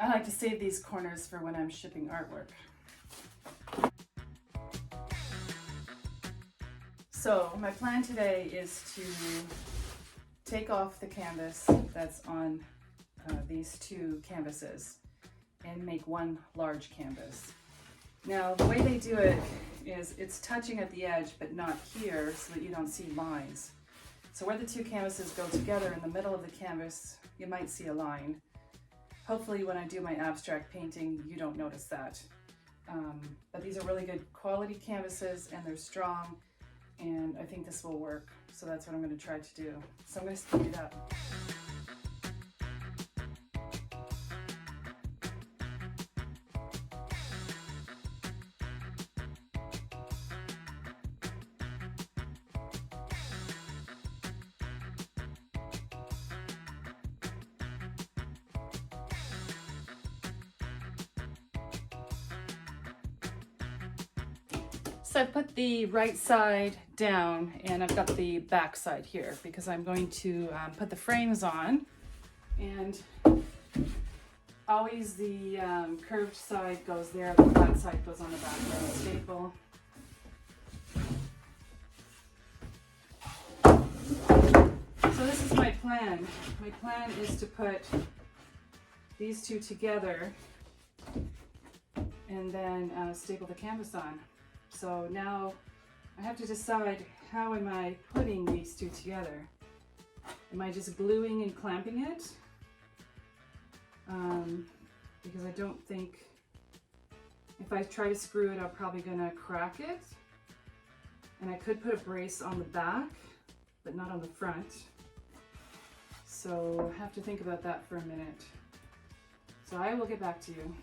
I like to save these corners for when I'm shipping artwork. So my plan today is to take off the canvas that's on these two canvases and make one large canvas. Now the way they do it is it's touching at the edge but not here, so that you don't see lines. So where the two canvases go together in the middle of the canvas, you might see a line. Hopefully when I do my abstract painting, you don't notice that. But these are really good quality canvases and they're strong, and I think this will work. So that's what I'm going to try to do. So I'm going to speed it up. So I put the right side down and I've got the back side here because I'm going to put the frames on, and always the curved side goes there, the flat side goes on the back of the staple. So this is my plan. My plan is to put these two together and then staple the canvas on. So now I have to decide, how am I putting these two together? Am I just gluing and clamping it? Because I don't think, if I try to screw it, I'm probably gonna crack it. And I could put a brace on the back, but not on the front. So I have to think about that for a minute. So I will get back to you.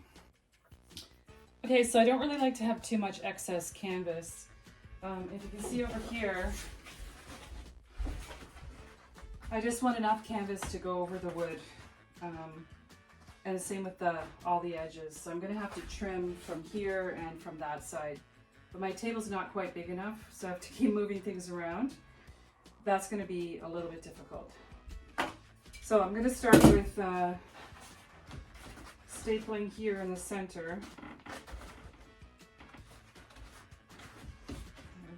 Okay, so I don't really like to have too much excess canvas. If you can see over here, I just want enough canvas to go over the wood. And the same with all the edges. So I'm gonna have to trim from here and from that side. But my table's not quite big enough, so I have to keep moving things around. That's gonna be a little bit difficult. So I'm gonna start with stapling here in the center.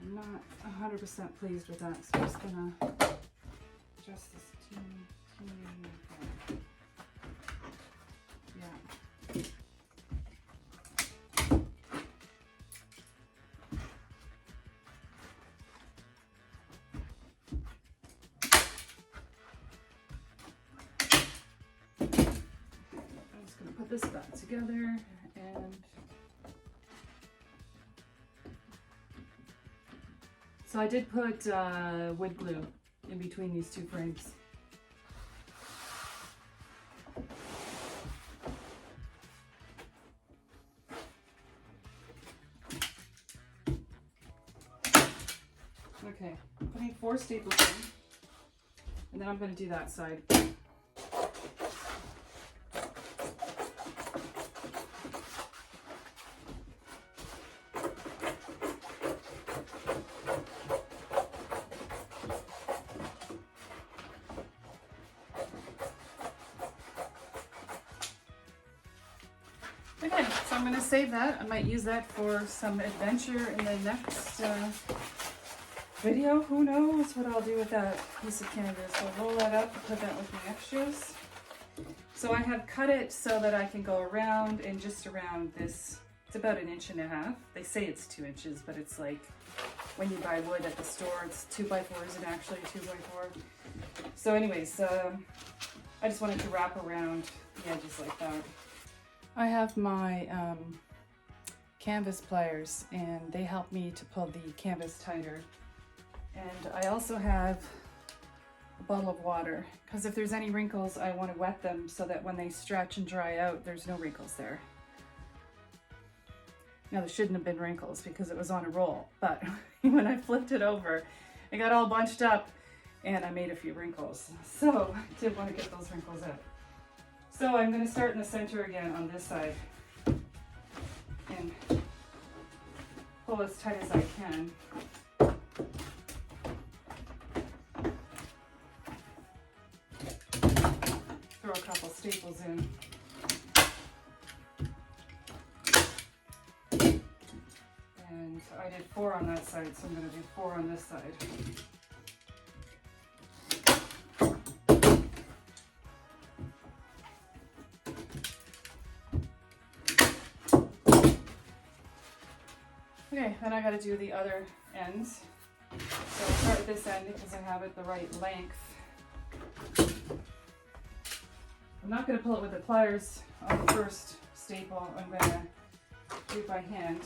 I'm not 100% pleased with that, so I'm just gonna adjust this teeny bit. Yeah. I'm just gonna put this back together and so I did put wood glue in between these two frames. Okay, I'm putting 4 staples in, and then I'm going to do that side. Okay, so I'm going to save that. I might use that for some adventure in the next video. Who knows what I'll do with that piece of canvas. I'll roll that up and put that with my extras. So I have cut it so that I can go around and just around this. It's about 1.5 inches. They say it's 2 inches, but it's like when you buy wood at the store, it's 2x4 isn't actually 2x4. So anyways, I just wanted to wrap around the edges like that. I have my canvas pliers, and they help me to pull the canvas tighter. And I also have a bottle of water, because if there's any wrinkles, I want to wet them so that when they stretch and dry out, there's no wrinkles there. Now, there shouldn't have been wrinkles because it was on a roll, but when I flipped it over, it got all bunched up and I made a few wrinkles. So I did want to get those wrinkles out. So I'm going to start in the center again on this side and pull as tight as I can. Throw a couple staples in. I did 4 on that side, so I'm going to do 4 on this side. Okay, then I got to do the other ends. So I'll start with this end because I have it the right length. I'm not going to pull it with the pliers on the first staple. I'm going to do it by hand.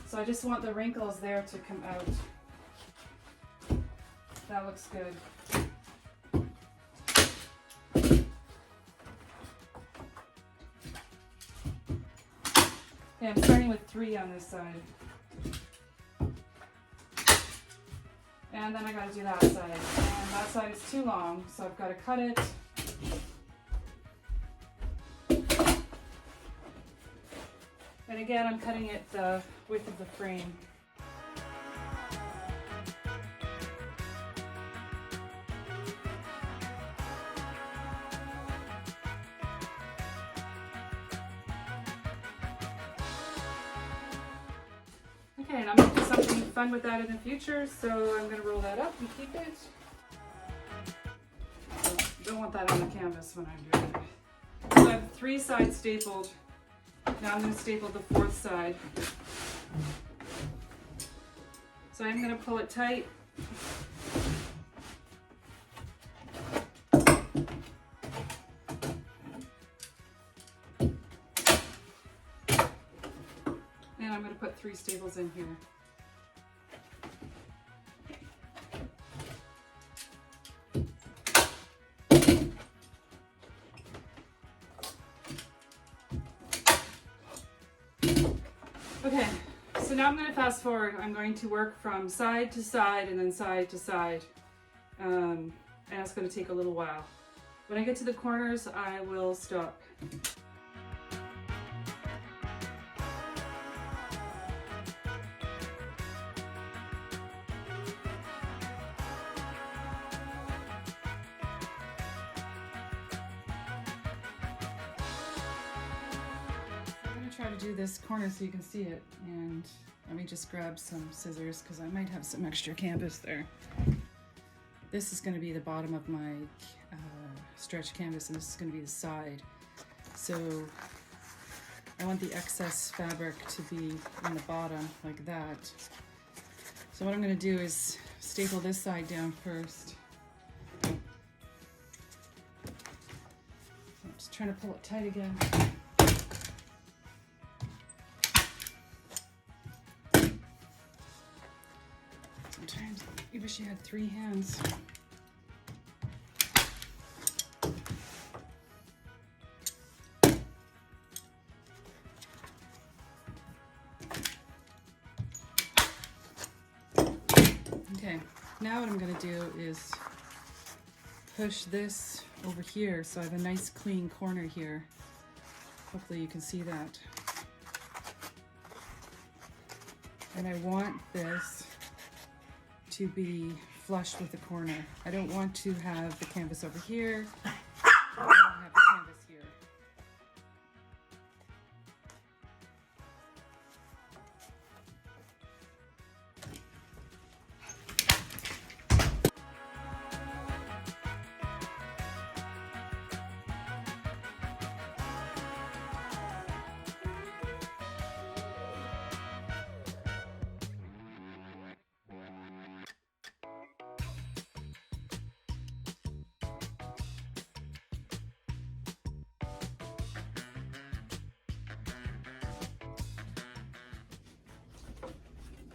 So I just want the wrinkles there to come out. That looks good. Okay, I'm starting with 3 on this side. And then I got to do that side. And that side is too long, so I've got to cut it. And again, I'm cutting it the width of the frame. Okay, and I'm going to do something fun with that in the future, so I'm going to roll that up and keep it. Don't want that on the canvas when I'm doing it. So I have 3 sides stapled. Now I'm going to staple the 4th side. So I'm going to pull it tight. And I'm going to put 3 staples in here. Okay, so now I'm going to fast forward. I'm going to work from side to side and then side to side. And it's going to take a little while. When I get to the corners, I will stop. Try to do this corner so you can see it, and let me just grab some scissors because I might have some extra canvas there. This is going to be the bottom of my stretch canvas, and this is going to be the side. So I want the excess fabric to be on the bottom like that. So what I'm going to do is staple this side down first. I'm just trying to pull it tight again. Sometimes you wish you had 3 hands. Okay, now what I'm going to do is push this over here so I have a nice clean corner here. Hopefully you can see that. And I want this to be flush with the corner. I don't want to have the canvas over here. I don't have the canvas here.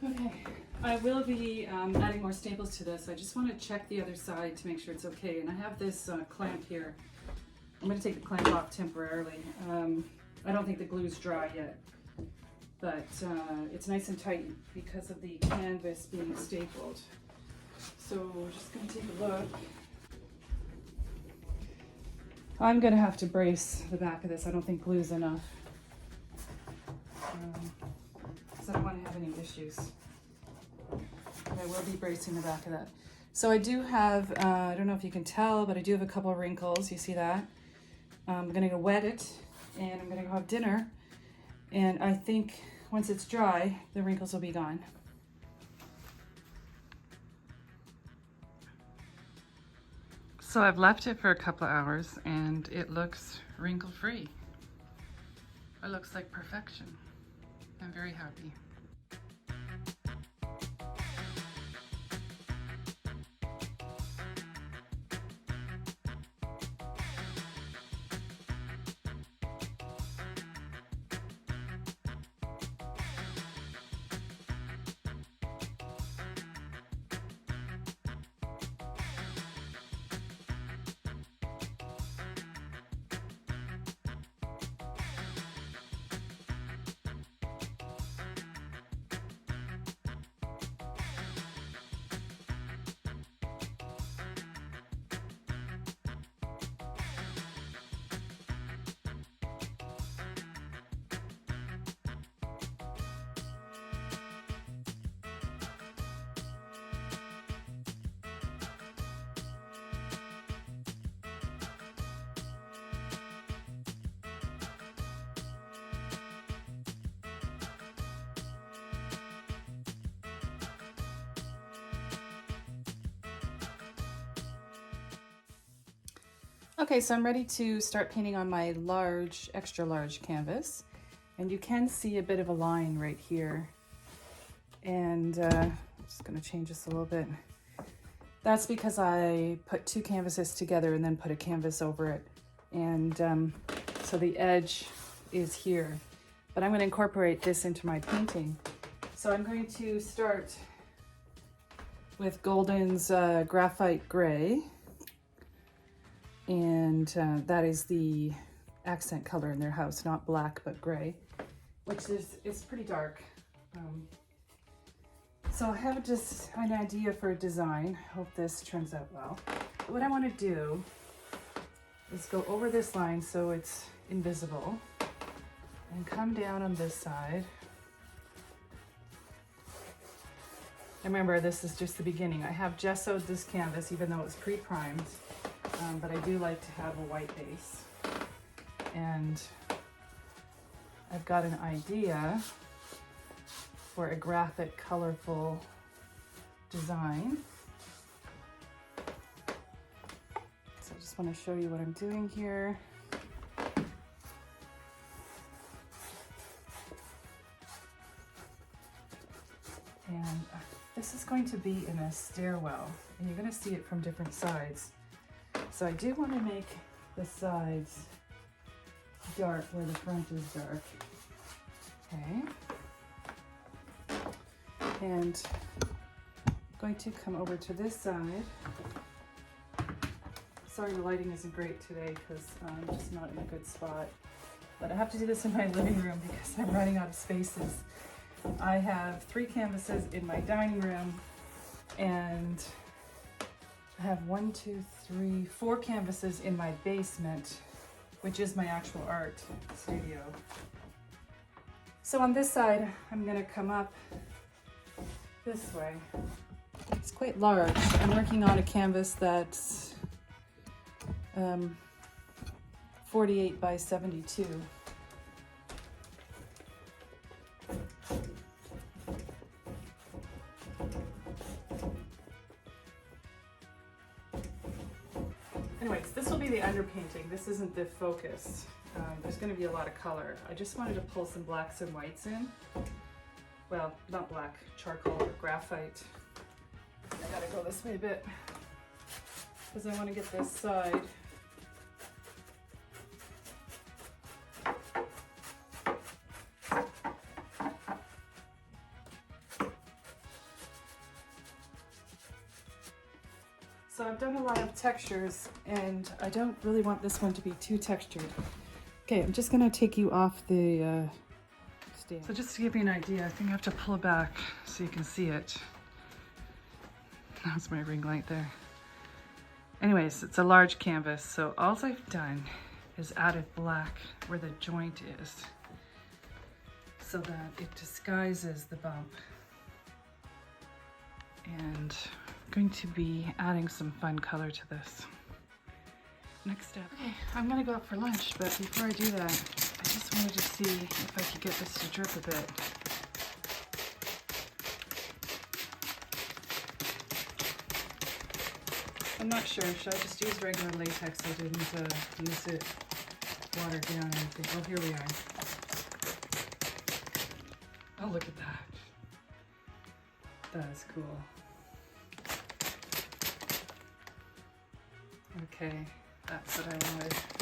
Okay, I will be adding more staples to this. I just want to check the other side to make sure it's okay. And I have this clamp here. I'm going to take the clamp off temporarily. I don't think the glue's dry yet, but it's nice and tight because of the canvas being stapled. So we're just going to take a look. I'm going to have to brace the back of this. I don't think glue's enough. I don't want to have any issues. But I will be bracing the back of that. So I do have, I don't know if you can tell, but I do have a couple of wrinkles. You see that? I'm going to go wet it, and I'm going to go have dinner. And I think once it's dry, the wrinkles will be gone. So I've left it for a couple of hours and it looks wrinkle-free. It looks like perfection. I'm very happy. Okay, so I'm ready to start painting on my large, extra large canvas. And you can see a bit of a line right here. And I'm just gonna change this a little bit. That's because I put two canvases together and then put a canvas over it. And so the edge is here. But I'm gonna incorporate this into my painting. So I'm going to start with Golden's Graphite Gray. And that is the accent color in their house, not black, but gray, which is pretty dark. So I have just an idea for a design. Hope this turns out well. But what I want to do is go over this line so it's invisible and come down on this side. And remember, this is just the beginning. I have gessoed this canvas even though it's pre-primed. But I do like to have a white base. And I've got an idea for a graphic, colorful design. So I just want to show you what I'm doing here. And this is going to be in a stairwell, and you're going to see it from different sides. So I do want to make the sides dark where the front is dark. Okay. And I'm going to come over to this side. Sorry the lighting isn't great today because I'm just not in a good spot. But I have to do this in my living room because I'm running out of spaces. I have 3 canvases in my dining room and I have 4 canvases in my basement, which is my actual art studio. So on this side, I'm gonna come up this way. It's quite large. I'm working on a canvas that's 48 by 72. Anyways, this will be the underpainting. This isn't the focus. There's going to be a lot of color. I just wanted to pull some blacks and whites in. Well, not black, charcoal or graphite. I gotta go this way a bit because I want to get this side. So I've done a lot of textures and I don't really want this one to be too textured. Okay, I'm just gonna take you off the stand. So just to give you an idea, I think I have to pull it back so you can see it. That's my ring light there. Anyways, it's a large canvas, so all I've done is added black where the joint is so that it disguises the bump. And I'm going to be adding some fun color to this. Next step. Okay, I'm gonna go out for lunch, but before I do that, I just wanted to see if I could get this to drip a bit. I'm not sure. Should I just use regular latex? I didn't use it watered down or anything. Oh, here we are. Oh, look at that. That is cool. Okay, that's what I wanted.